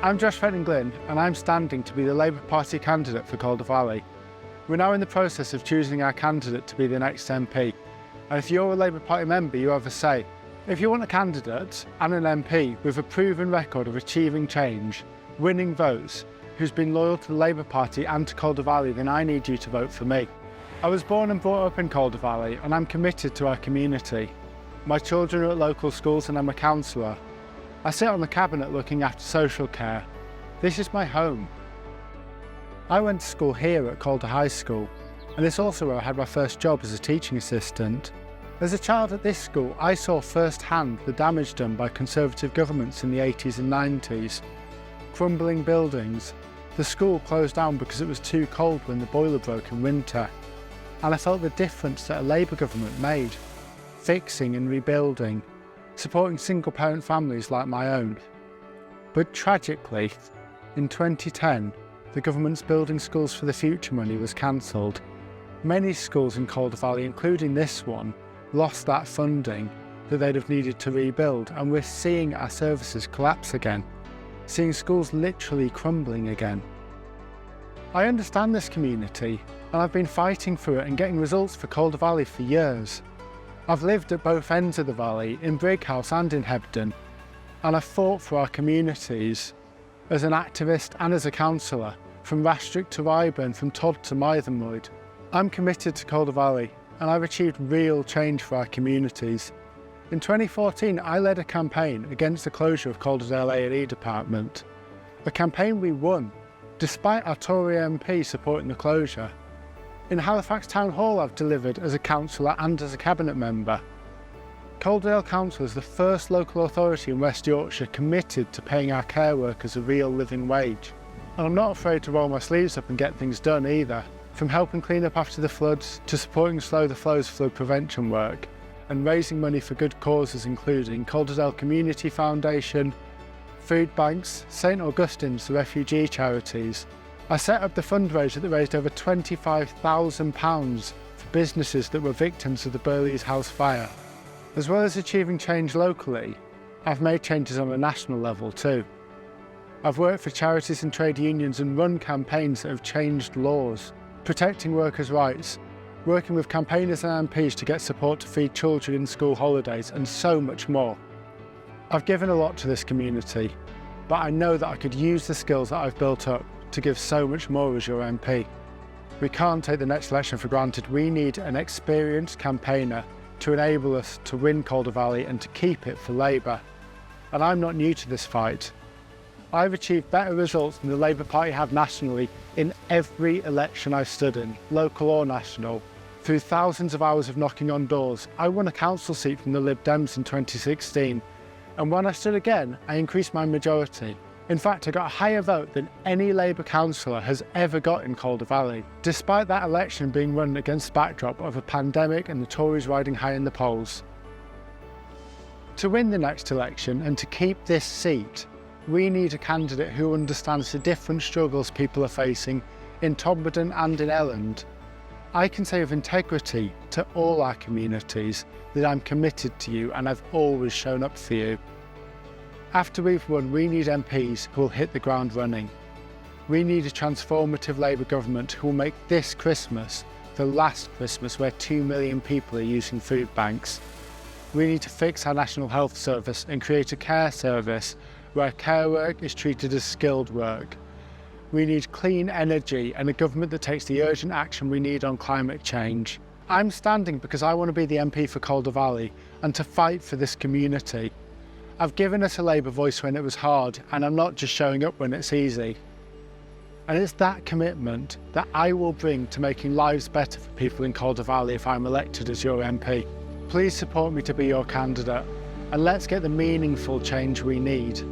I'm Josh Fenton-Glynn and I'm standing to be the Labour Party candidate for Calder Valley. We're now in the process of choosing our candidate to be the next MP. And if you're a Labour Party member, you have a say. If you want a candidate and an MP with a proven record of achieving change, winning votes, who's been loyal to the Labour Party and to Calder Valley, then I need you to vote for me. I was born and brought up in Calder Valley and I'm committed to our community. My children are at local schools and I'm a councillor. I sit on the cabinet looking after social care. This is my home. I went to school here at Calder High School, and it's also where I had my first job as a teaching assistant. As a child at this school, I saw firsthand the damage done by Conservative governments in the 80s and 90s. Crumbling buildings. The school closed down because it was too cold when the boiler broke in winter. And I felt the difference that a Labour government made. Fixing and rebuilding. Supporting single-parent families like my own. But tragically, in 2010, the government's Building Schools for the Future money was cancelled. Many schools in Calder Valley, including this one, lost that funding that they'd have needed to rebuild, and we're seeing our services collapse again, seeing schools literally crumbling again. I understand this community, and I've been fighting for it and getting results for Calder Valley for years. I've lived at both ends of the valley, in Brighouse and in Hebden, and I've fought for our communities as an activist and as a councillor, from Rastrick to Ryburn, from Todd to Mythenwood. I'm committed to Calder Valley, and I've achieved real change for our communities. In 2014, I led a campaign against the closure of Calderdale A&E department, a campaign we won, despite our Tory MP supporting the closure. In Halifax Town Hall I've delivered as a councillor and as a cabinet member. Calderdale Council is the first local authority in West Yorkshire committed to paying our care workers a real living wage. And I'm not afraid to roll my sleeves up and get things done either, from helping clean up after the floods to supporting Slow the Flow's flood prevention work and raising money for good causes including Calderdale Community Foundation, foodbanks, St Augustine's, the refugee charities. I set up the fundraiser that raised over £25,000 for businesses that were victims of the Burley's House fire. As well as achieving change locally, I've made changes on a national level too. I've worked for charities and trade unions and run campaigns that have changed laws, protecting workers' rights, working with campaigners and MPs to get support to feed children in school holidays, and so much more. I've given a lot to this community, but I know that I could use the skills that I've built up to give so much more as your MP. We can't take the next election for granted. We need an experienced campaigner to enable us to win Calder Valley and to keep it for Labour. And I'm not new to this fight. I've achieved better results than the Labour Party have nationally in every election I've stood in, local or national. Through thousands of hours of knocking on doors, I won a council seat from the Lib Dems in 2016. And when I stood again, I increased my majority. In fact, I got a higher vote than any Labour councillor has ever got in Calder Valley, despite that election being run against the backdrop of a pandemic and the Tories riding high in the polls. To win the next election and to keep this seat, we need a candidate who understands the different struggles people are facing in Todmorden and in Elland. I can say with integrity to all our communities that I'm committed to you and I've always shown up for you. After we've won, we need MPs who will hit the ground running. We need a transformative Labour government who will make this Christmas the last Christmas where 2 million people are using food banks. We need to fix our National Health Service and create a care service where care work is treated as skilled work. We need clean energy and a government that takes the urgent action we need on climate change. I'm standing because I want to be the MP for Calder Valley and to fight for this community. I've given us a Labour voice when it was hard, and I'm not just showing up when it's easy. And it's that commitment that I will bring to making lives better for people in Calder Valley if I'm elected as your MP. Please support me to be your candidate, and let's get the meaningful change we need.